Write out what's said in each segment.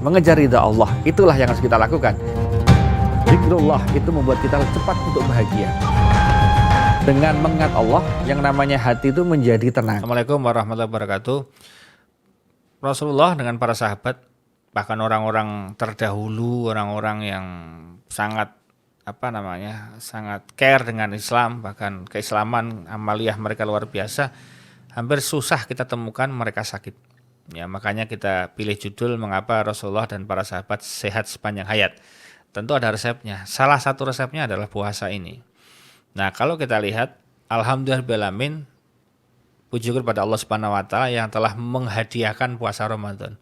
mengejar ridha Allah. Itulah yang harus kita lakukan. Zikrullah itu membuat kita cepat untuk bahagia. Dengan mengingat Allah, yang namanya hati itu menjadi tenang. Assalamualaikum warahmatullahi wabarakatuh. Rasulullah dengan para sahabat, bahkan orang-orang terdahulu, orang-orang yang sangat sangat care dengan Islam, bahkan keislaman amaliyah mereka luar biasa, hampir susah kita temukan mereka sakit. Ya, makanya kita pilih judul mengapa Rasulullah dan para sahabat sehat sepanjang hayat. Tentu ada resepnya. Salah satu resepnya adalah puasa ini. Nah, kalau kita lihat, alhamdulillahirabbil, puji kepada Allah Subhanahu wa taala yang telah menghadiahkan puasa Ramadan.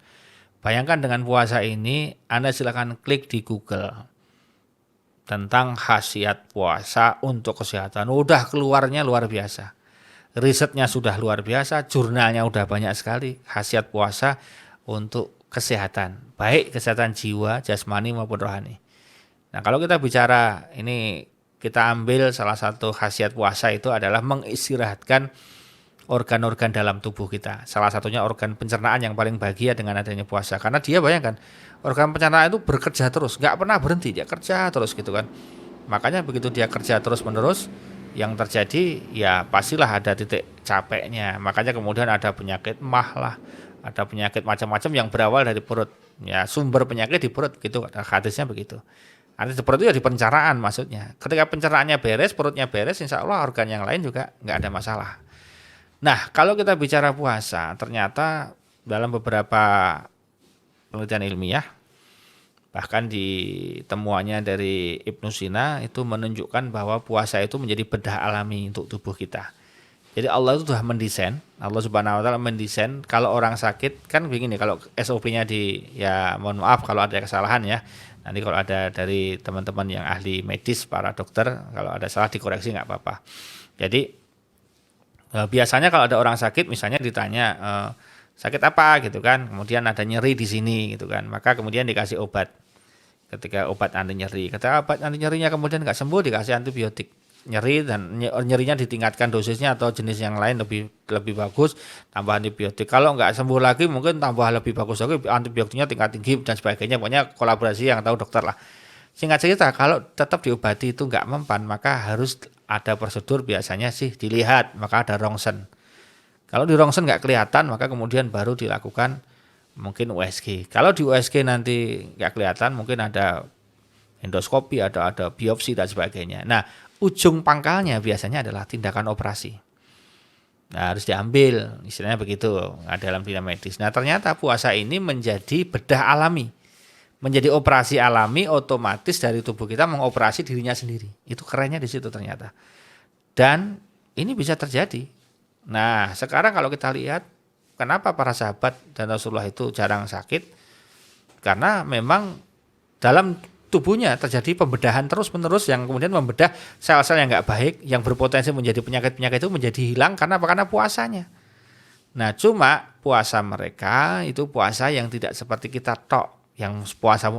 Bayangkan dengan puasa ini, Anda silakan klik di Google tentang khasiat puasa untuk kesehatan. Udah keluarnya luar biasa. Risetnya sudah luar biasa, jurnalnya udah banyak sekali. Khasiat puasa untuk kesehatan, baik kesehatan jiwa, jasmani maupun rohani. Nah, kalau kita bicara ini, kita ambil salah satu khasiat puasa itu adalah mengistirahatkan organ-organ dalam tubuh kita. Salah satunya organ pencernaan yang paling bahagia dengan adanya puasa. Karena dia bayangkan, organ pencernaan itu bekerja terus, nggak pernah berhenti, dia kerja terus gitu kan. Makanya begitu dia kerja terus-menerus, yang terjadi ya pastilah ada titik capeknya. Makanya kemudian ada penyakit mah lah, ada penyakit macam-macam yang berawal dari perut. Ya, sumber penyakit di perut gitu, hadisnya begitu. Artinya di perut itu ya di pencernaan maksudnya. Ketika pencernaannya beres, perutnya beres, insya Allah organ yang lain juga nggak ada masalah. Nah, kalau kita bicara puasa, ternyata dalam beberapa penelitian ilmiah, bahkan di temuannya dari Ibnu Sina itu menunjukkan bahwa puasa itu menjadi bedah alami untuk tubuh kita. Jadi Allah itu sudah mendesain, Allah Subhanahu wa taala mendesain kalau orang sakit kan begini, kalau SOP-nya ya mohon maaf kalau ada kesalahan ya. Nanti kalau ada dari teman-teman yang ahli medis, para dokter, kalau ada salah dikoreksi nggak apa-apa. Jadi biasanya kalau ada orang sakit, misalnya ditanya sakit apa gitu kan, kemudian ada nyeri di sini gitu kan, maka kemudian dikasih obat. Ketika obat anti nyeri, ketika obat anti nyerinya kemudian nggak sembuh, dikasih antibiotik nyeri, dan nyerinya ditingkatkan dosisnya atau jenis yang lain lebih bagus, tambah antibiotik. Kalau nggak sembuh lagi mungkin tambah lebih bagus lagi, antibiotiknya tingkat tinggi dan sebagainya. Pokoknya kolaborasi yang tahu dokter lah. Singkat cerita, kalau tetap diobati itu nggak mempan, maka harus ada prosedur, biasanya sih dilihat, maka ada rongsen. Kalau di rongsen nggak kelihatan, maka kemudian baru dilakukan mungkin USG. Kalau di USG nanti nggak kelihatan, mungkin ada endoskopi, ada biopsi dan sebagainya. Nah, ujung pangkalnya biasanya adalah tindakan operasi. Nah, harus diambil, istilahnya begitu dalam dunia medis. Nah, ternyata puasa ini menjadi bedah alami, menjadi operasi alami, otomatis dari tubuh kita mengoperasi dirinya sendiri. Itu kerennya di situ ternyata. Dan ini bisa terjadi. Nah, sekarang kalau kita lihat, kenapa para sahabat dan Rasulullah itu jarang sakit? Karena memang dalam tubuhnya terjadi pembedahan terus-menerus yang kemudian membedah sel-sel yang nggak baik, yang berpotensi menjadi penyakit-penyakit itu menjadi hilang karena apa? Karena puasanya. Nah, cuma puasa mereka itu puasa yang tidak seperti kita tok, yang puasa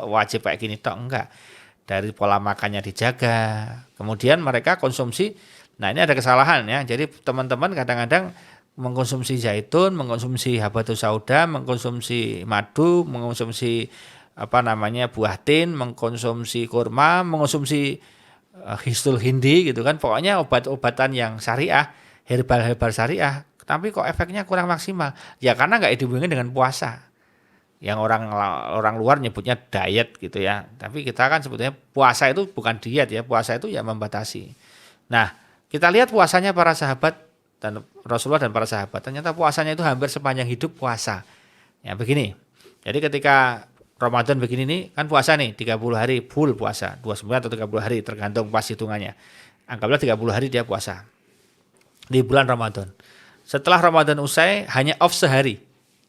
wajib kayak gini tok, enggak. Dari pola makannya dijaga, kemudian mereka konsumsi. Nah, ini ada kesalahan ya. Jadi teman-teman kadang-kadang mengkonsumsi zaitun, mengkonsumsi habatus sauda, mengkonsumsi madu, mengkonsumsi buah tin, mengkonsumsi kurma, mengkonsumsi histul hindi gitu kan. Pokoknya obat-obatan yang syariah, herbal-herbal syariah, tapi kok efeknya kurang maksimal. Ya karena nggak dihubungin dengan puasa. Yang orang luar nyebutnya diet gitu ya. Tapi kita kan sebetulnya puasa itu bukan diet ya, puasa itu ya membatasi. Nah, kita lihat puasanya para sahabat dan Rasulullah dan para sahabat, ternyata puasanya itu hampir sepanjang hidup puasa. Ya begini. Jadi ketika Ramadan begini nih, kan puasa nih 30 hari full puasa, 29 atau 30 hari tergantung pas hitungannya. Anggaplah 30 hari dia puasa di bulan Ramadan. Setelah Ramadan usai hanya off sehari.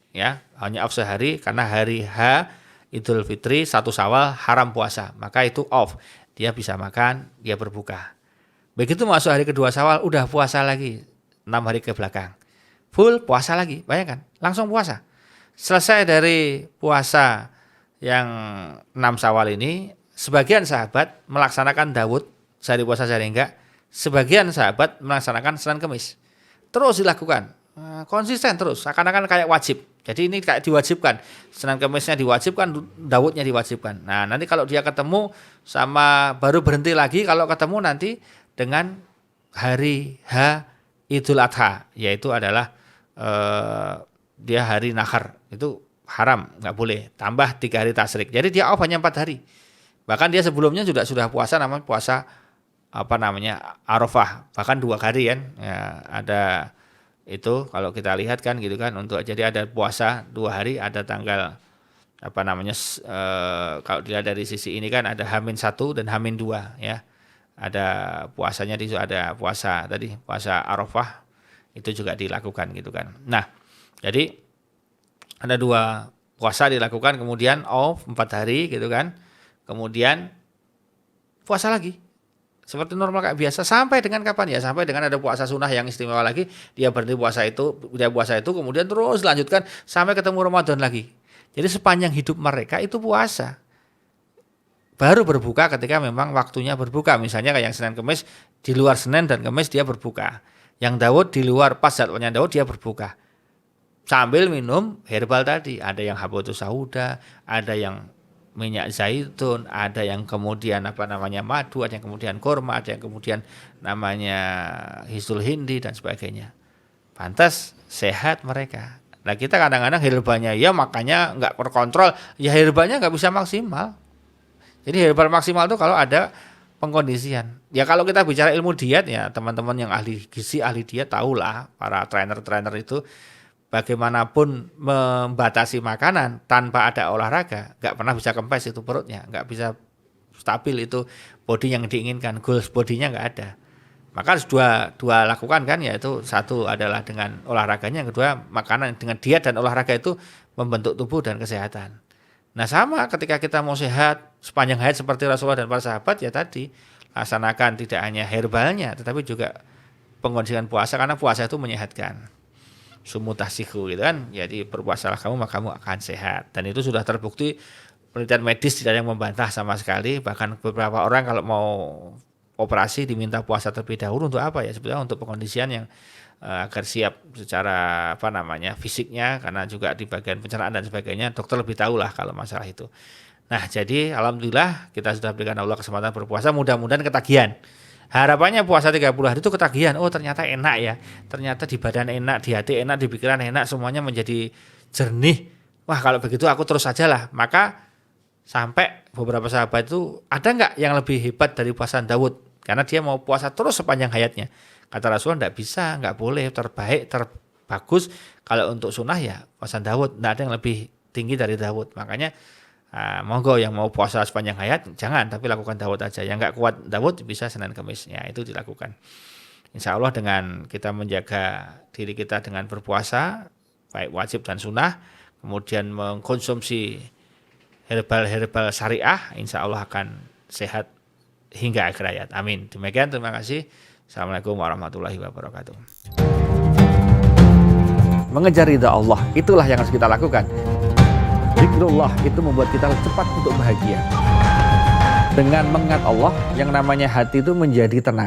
Ya, hanya off sehari karena hari H Idul Fitri 1 Syawal haram puasa. Maka itu off. Dia bisa makan, dia berbuka. Begitu masuk hari kedua Syawal udah puasa lagi 6 hari ke belakang. Full puasa lagi, bayangkan, langsung puasa. Selesai dari puasa yang 6 Syawal ini, sebagian sahabat melaksanakan Daud, sehari puasa sehari enggak, sebagian sahabat melaksanakan Senin Kemis. Terus dilakukan, konsisten terus, seakan-akan kayak wajib. Jadi ini kayak diwajibkan. Senin Kemisnya diwajibkan, Daudnya diwajibkan. Nah, nanti kalau dia ketemu sama baru berhenti lagi kalau ketemu nanti dengan hari H Idul Adha, yaitu adalah dia hari nahar. Itu haram, nggak boleh. Tambah 3 hari tasyrik. Jadi dia off hanya 4 hari. Bahkan dia sebelumnya sudah puasa, namanya puasa Arafah, bahkan 2 hari kan. Ya, ada itu kalau kita lihat kan gitu kan, untuk jadi ada puasa 2 hari, ada tanggal kalau dilihat dari sisi ini kan ada H-1 dan H-2 ya. Ada puasanya di situ, ada puasa tadi, puasa Arafah itu juga dilakukan gitu kan. Nah, jadi ada 2 puasa dilakukan, kemudian off 4 hari gitu kan. Kemudian puasa lagi seperti normal kayak biasa sampai dengan kapan ya? Sampai dengan ada puasa sunnah yang istimewa lagi, dia berhenti puasa itu, kemudian terus lanjutkan sampai ketemu Ramadan lagi. Jadi sepanjang hidup mereka itu puasa. Baru berbuka ketika memang waktunya berbuka. Misalnya kayak yang Senin Kemis, di luar Senin dan Kemis dia berbuka. Yang Daud di luar pas jadwalnya Daud dia berbuka. Sambil minum herbal tadi, ada yang habatus sauda, ada yang minyak zaitun, ada yang kemudian madu, ada yang kemudian kurma, ada yang kemudian namanya hisul hindi dan sebagainya. Pantas sehat mereka. Nah, kita kadang-kadang herbalnya ya makanya nggak terkontrol, ya herbalnya nggak bisa maksimal. Jadi herbal maksimal itu kalau ada pengkondisian. Ya kalau kita bicara ilmu diet ya teman-teman yang ahli gizi, ahli diet tahulah, para trainer itu bagaimanapun membatasi makanan tanpa ada olahraga, nggak pernah bisa kempes itu perutnya, nggak bisa stabil itu body yang diinginkan, goals bodinya nggak ada. Maka harus dua lakukan kan, yaitu satu adalah dengan olahraganya, yang kedua makanan. Dengan diet dan olahraga itu membentuk tubuh dan kesehatan. Nah sama ketika kita mau sehat sepanjang hayat seperti Rasulullah dan para sahabat ya tadi, laksanakan tidak hanya herbalnya tetapi juga pengkondisian puasa, karena puasa itu menyehatkan. Sumutasiku gitu kan, jadi berpuasalah kamu maka kamu akan sehat, dan itu sudah terbukti, penelitian medis tidak ada yang membantah sama sekali. Bahkan beberapa orang kalau mau operasi diminta puasa terlebih dahulu untuk apa ya, sebetulnya untuk pengkondisian yang agar siap secara fisiknya, karena juga di bagian pencernaan dan sebagainya dokter lebih tahu lah kalau masalah itu. Nah jadi alhamdulillah kita sudah berikan Allah kesempatan berpuasa, mudah-mudahan ketagihan. Harapannya puasa 30 hari itu ketagihan, oh ternyata enak ya, ternyata di badan enak, di hati enak, di pikiran enak, semuanya menjadi jernih. Wah kalau begitu aku terus saja lah. Maka sampai beberapa sahabat itu ada nggak yang lebih hebat dari puasa Daud, karena dia mau puasa terus sepanjang hayatnya. Kata Rasulullah nggak bisa, nggak boleh, terbaik, terbagus kalau untuk sunnah ya puasa Daud, nggak ada yang lebih tinggi dari Daud. Makanya monggo yang mau puasa sepanjang hayat jangan, tapi lakukan Daud aja. Yang nggak kuat Daud bisa Senin Kemis, ya itu dilakukan. Insya Allah dengan kita menjaga diri kita dengan berpuasa baik wajib dan sunnah, kemudian mengkonsumsi herbal syariah, insya Allah akan sehat hingga akhir hayat. Amin. Demikian, terima kasih. Assalamualaikum warahmatullahi wabarakatuh. Mengejar ridha Allah, itulah yang harus kita lakukan. Zikrullah itu membuat kita cepat untuk bahagia. Dengan mengingat Allah, yang namanya hati itu menjadi tenang.